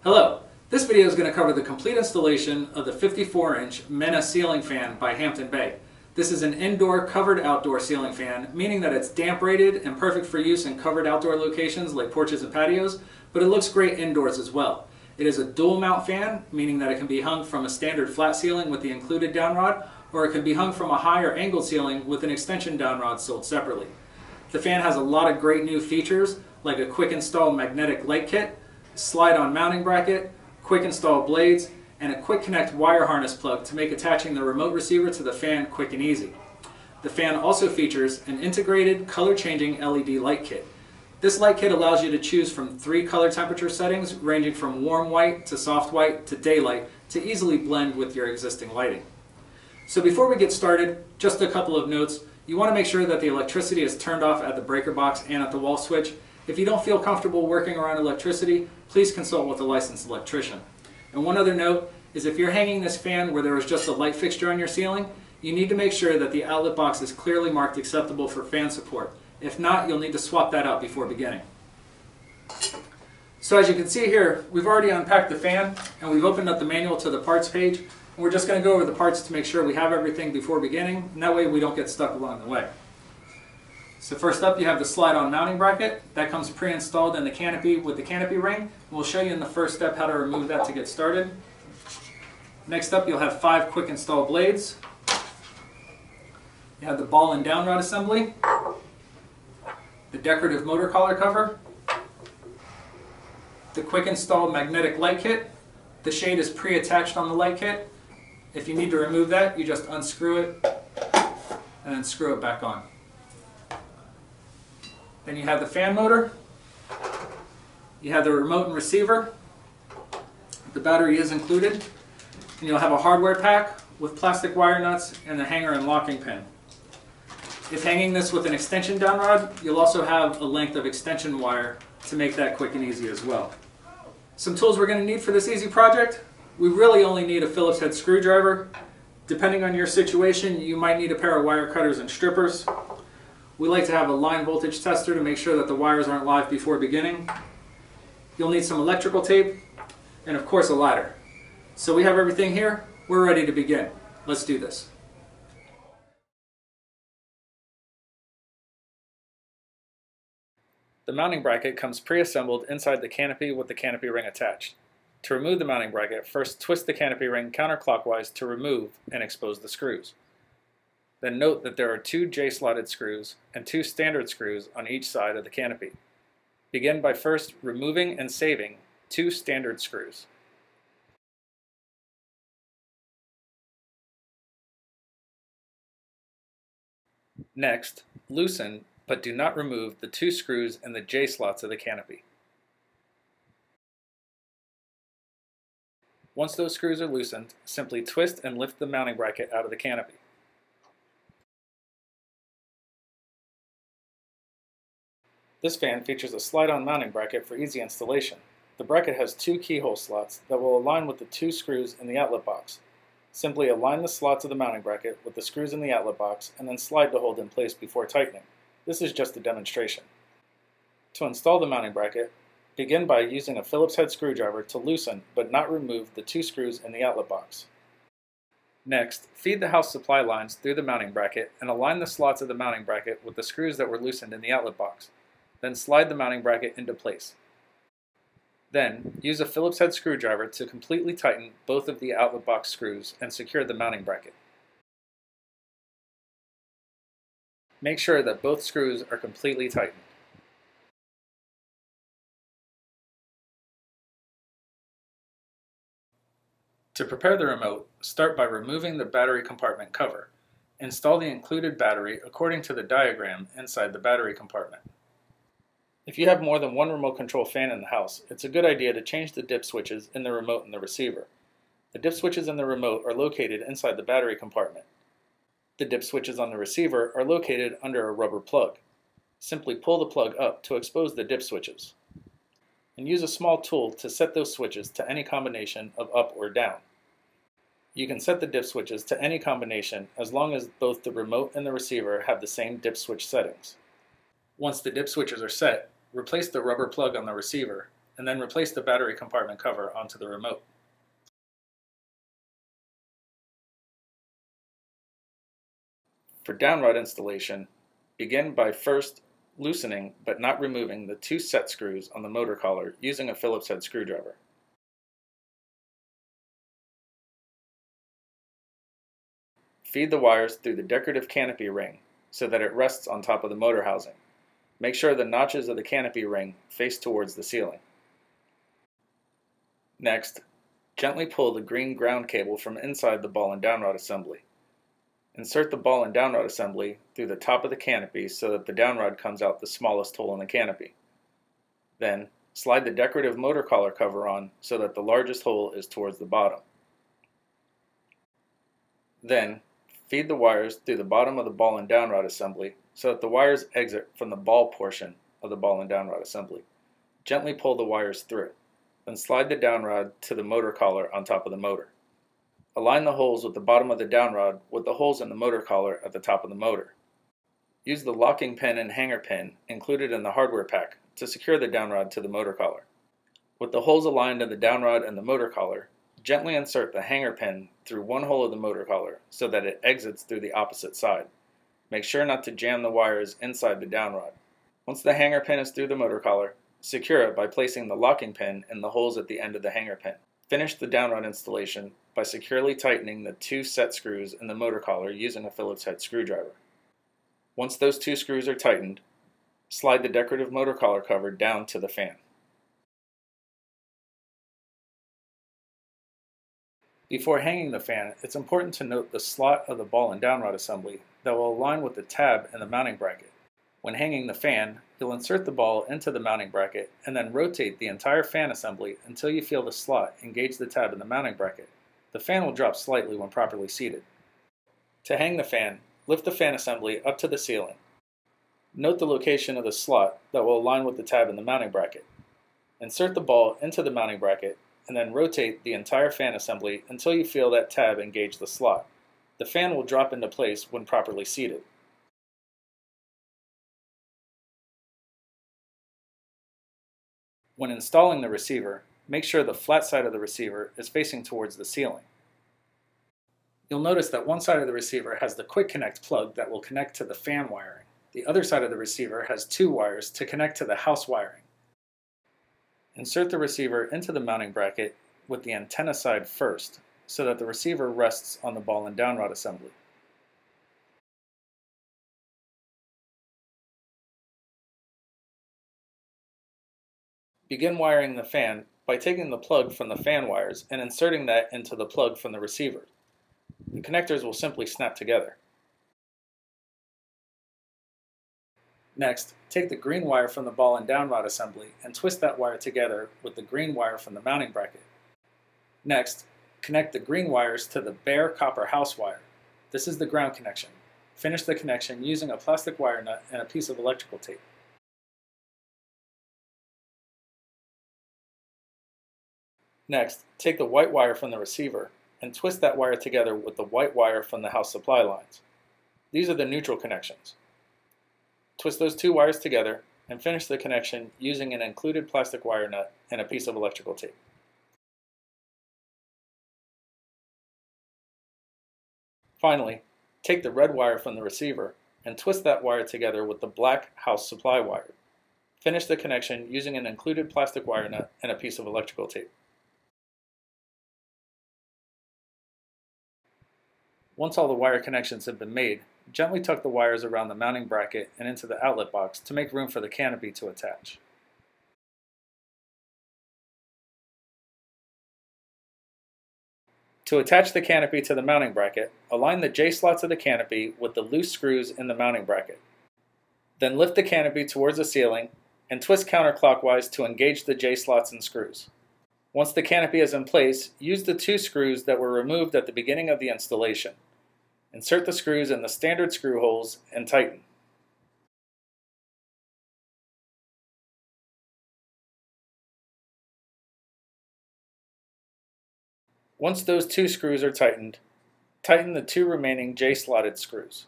Hello, this video is going to cover the complete installation of the 54-inch Mena ceiling fan by Hampton. This is an indoor covered outdoor ceiling fan, meaning that it's damp rated and perfect for use in covered outdoor locations like porches and patios, but it looks great indoors as well. It is a dual mount fan, meaning that it can be hung from a standard flat ceiling with the included downrod, or it can be hung from a higher angled ceiling with an extension downrod sold separately. The fan has a lot of great new features like a quick install magnetic light kit, slide-on mounting bracket, quick install blades, and a quick connect wire harness plug to make attaching the remote receiver to the fan quick and easy. The fan also features an integrated color-changing LED light kit. This light kit allows you to choose from 3 color temperature settings ranging from warm white to soft white to daylight to easily blend with your existing lighting. So before we get started, just a couple of notes. You want to make sure that the electricity is turned off at the breaker box and at the wall switch. If you don't feel comfortable working around electricity, please consult with a licensed electrician. And one other note is if you're hanging this fan where there is just a light fixture on your ceiling, you need to make sure that the outlet box is clearly marked acceptable for fan support. If not, you'll need to swap that out before beginning. So as you can see here, we've already unpacked the fan and we've opened up the manual to the parts page. And we're just going to go over the parts to make sure we have everything before beginning, and that way we don't get stuck along the way. So first up, you have the slide-on mounting bracket. That comes pre-installed in the Canopy with the Canopy ring. We'll show you in the first step how to remove that to get started. Next up, you'll have 5 quick install blades. You have the ball and downrod assembly, the decorative motor collar cover, the quick install magnetic light kit. The shade is pre-attached on the light kit. If you need to remove that, you just unscrew it and then screw it back on. Then you have the fan motor, you have the remote and receiver, the battery is included, and you'll have a hardware pack with plastic wire nuts and a hanger and locking pin. If hanging this with an extension downrod, you'll also have a length of extension wire to make that quick and easy as well. Some tools we're going to need for this easy project: we really only need a Phillips head screwdriver. Depending on your situation, you might need a pair of wire cutters and strippers. We like to have a line voltage tester to make sure that the wires aren't live before beginning. You'll need some electrical tape and of course a ladder. So we have everything here. We're ready to begin. Let's do this. The mounting bracket comes pre-assembled inside the Canopy with the Canopy ring attached. To remove the mounting bracket, first twist the Canopy ring counterclockwise to remove and expose the screws. Then note that there are 2 J-slotted screws and 2 standard screws on each side of the canopy. Begin by first removing and saving 2 standard screws. Next, loosen but do not remove the 2 screws in the J-slots of the canopy. Once those screws are loosened, simply twist and lift the mounting bracket out of the canopy. This fan features a slide-on mounting bracket for easy installation. The bracket has 2 keyhole slots that will align with the 2 screws in the outlet box. Simply align the slots of the mounting bracket with the screws in the outlet box and then slide to hold in place before tightening. This is just a demonstration. To install the mounting bracket, begin by using a Phillips head screwdriver to loosen but not remove the 2 screws in the outlet box. Next, feed the house supply lines through the mounting bracket and align the slots of the mounting bracket with the screws that were loosened in the outlet box. Then slide the mounting bracket into place. Then, use a Phillips head screwdriver to completely tighten both of the outlet box screws and secure the mounting bracket. Make sure that both screws are completely tightened. To prepare the remote, start by removing the battery compartment cover. Install the included battery according to the diagram inside the battery compartment. If you have more than 1 remote control fan in the house, it's a good idea to change the dip switches in the remote and the receiver. The dip switches in the remote are located inside the battery compartment. The dip switches on the receiver are located under a rubber plug. Simply pull the plug up to expose the dip switches. And use a small tool to set those switches to any combination of up or down. You can set the dip switches to any combination as long as both the remote and the receiver have the same dip switch settings. Once the dip switches are set, replace the rubber plug on the receiver and then replace the battery compartment cover onto the remote. For downrod installation, begin by first loosening but not removing the 2 set screws on the motor collar using a Phillips head screwdriver. Feed the wires through the decorative canopy ring so that it rests on top of the motor housing. Make sure the notches of the canopy ring face towards the ceiling. Next, gently pull the green ground cable from inside the ball and downrod assembly. Insert the ball and downrod assembly through the top of the canopy so that the downrod comes out the smallest hole in the canopy. Then, slide the decorative motor collar cover on so that the largest hole is towards the bottom. Then, feed the wires through the bottom of the ball and downrod assembly so that the wires exit from the ball portion of the ball and downrod assembly. Gently pull the wires through. Then slide the downrod to the motor collar on top of the motor. Align the holes with the bottom of the downrod with the holes in the motor collar at the top of the motor. Use the locking pin and hanger pin included in the hardware pack to secure the downrod to the motor collar. With the holes aligned in the downrod and the motor collar, gently insert the hanger pin through one hole of the motor collar so that it exits through the opposite side. Make sure not to jam the wires inside the downrod. Once the hanger pin is through the motor collar, secure it by placing the locking pin in the holes at the end of the hanger pin. Finish the downrod installation by securely tightening the 2 set screws in the motor collar using a Phillips head screwdriver. Once those 2 screws are tightened, slide the decorative motor collar cover down to the fan. Before hanging the fan, it's important to note the slot of the ball and downrod assembly that will align with the tab in the mounting bracket. When hanging the fan, you'll insert the ball into the mounting bracket and then rotate the entire fan assembly until you feel the slot engage the tab in the mounting bracket. The fan will drop slightly when properly seated. To hang the fan, lift the fan assembly up to the ceiling. Note the location of the slot that will align with the tab in the mounting bracket. Insert the ball into the mounting bracket and then rotate the entire fan assembly until you feel that tab engage the slot. The fan will drop into place when properly seated. When installing the receiver, make sure the flat side of the receiver is facing towards the ceiling. You'll notice that one side of the receiver has the quick connect plug that will connect to the fan wiring. The other side of the receiver has 2 wires to connect to the house wiring. Insert the receiver into the mounting bracket with the antenna side first so that the receiver rests on the ball and downrod assembly. Begin wiring the fan by taking the plug from the fan wires and inserting that into the plug from the receiver. The connectors will simply snap together. Next, take the green wire from the ball and downrod assembly and twist that wire together with the green wire from the mounting bracket. Next, connect the green wires to the bare copper house wire. This is the ground connection. Finish the connection using a plastic wire nut and a piece of electrical tape. Next, take the white wire from the receiver and twist that wire together with the white wire from the house supply lines. These are the neutral connections. Twist those 2 wires together and finish the connection using an included plastic wire nut and a piece of electrical tape. Finally, take the red wire from the receiver and twist that wire together with the black house supply wire. Finish the connection using an included plastic wire nut and a piece of electrical tape. Once all the wire connections have been made, gently tuck the wires around the mounting bracket and into the outlet box to make room for the canopy to attach. To attach the canopy to the mounting bracket, align the J-slots of the canopy with the loose screws in the mounting bracket. Then lift the canopy towards the ceiling and twist counterclockwise to engage the J-slots and screws. Once the canopy is in place, use the 2 screws that were removed at the beginning of the installation. Insert the screws in the standard screw holes and tighten. Once those 2 screws are tightened, tighten the 2 remaining J-slotted screws.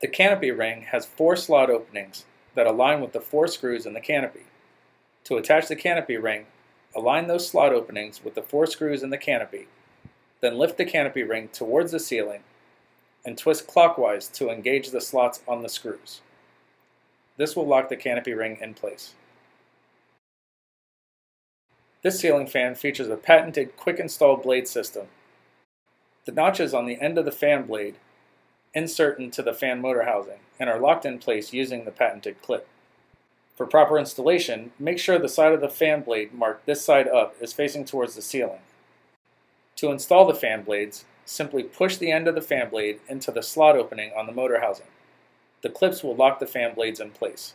The canopy ring has 4 slot openings that align with the 4 screws in the canopy. To attach the canopy ring, align those slot openings with the 4 screws in the canopy, then lift the canopy ring towards the ceiling and twist clockwise to engage the slots on the screws. This will lock the canopy ring in place. This ceiling fan features a patented quick install blade system. The notches on the end of the fan blade insert into the fan motor housing and are locked in place using the patented clip. For proper installation, make sure the side of the fan blade marked this side up is facing towards the ceiling. To install the fan blades, simply push the end of the fan blade into the slot opening on the motor housing. The clips will lock the fan blades in place.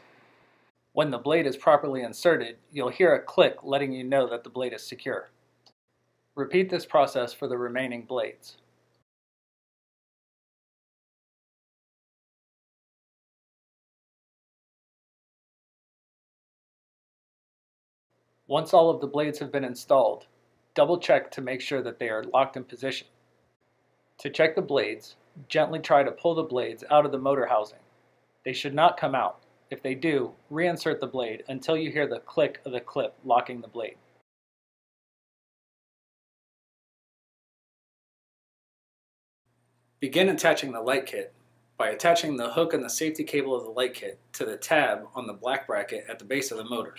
When the blade is properly inserted, you'll hear a click letting you know that the blade is secure. Repeat this process for the remaining blades. Once all of the blades have been installed, double check to make sure that they are locked in position. To check the blades, gently try to pull the blades out of the motor housing. They should not come out. If they do, reinsert the blade until you hear the click of the clip locking the blade. Begin attaching the light kit by attaching the hook and the safety cable of the light kit to the tab on the black bracket at the base of the motor.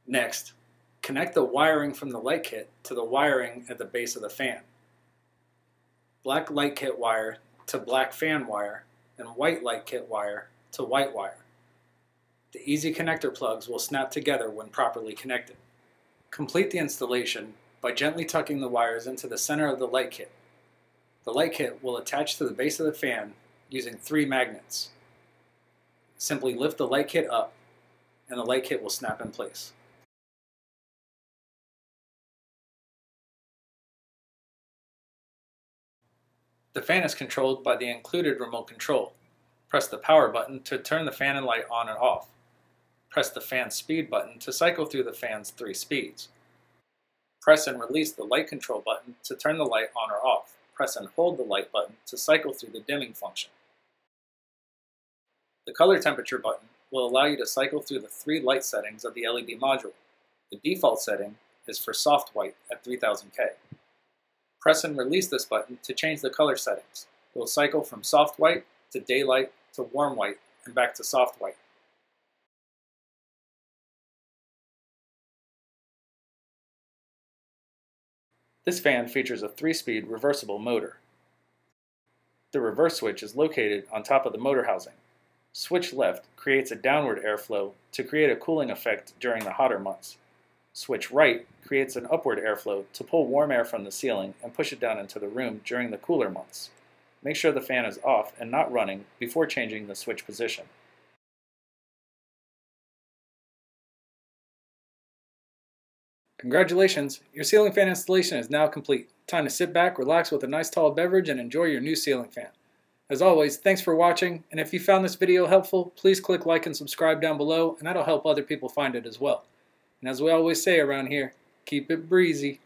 Next, connect the wiring from the light kit to the wiring at the base of the fan. Black light kit wire to black fan wire and white light kit wire to white wire. The easy connector plugs will snap together when properly connected. Complete the installation by gently tucking the wires into the center of the light kit. The light kit will attach to the base of the fan using 3 magnets. Simply lift the light kit up and the light kit will snap in place. The fan is controlled by the included remote control. Press the power button to turn the fan and light on and off. Press the fan speed button to cycle through the fan's 3 speeds. Press and release the light control button to turn the light on or off. Press and hold the light button to cycle through the dimming function. The color temperature button will allow you to cycle through the 3 light settings of the LED module. The default setting is for soft white at 3000K. Press and release this button to change the color settings. It will cycle from soft white to daylight to warm white and back to soft white. This fan features a 3-speed reversible motor. The reverse switch is located on top of the motor housing. Switch left creates a downward airflow to create a cooling effect during the hotter months. Switch right creates an upward airflow to pull warm air from the ceiling and push it down into the room during the cooler months. Make sure the fan is off and not running before changing the switch position. Congratulations! Your ceiling fan installation is now complete. Time to sit back, relax with a nice tall beverage, and enjoy your new ceiling fan. As always, thanks for watching, and if you found this video helpful, please click like and subscribe down below, and that'll help other people find it as well. And as we always say around here, keep it breezy.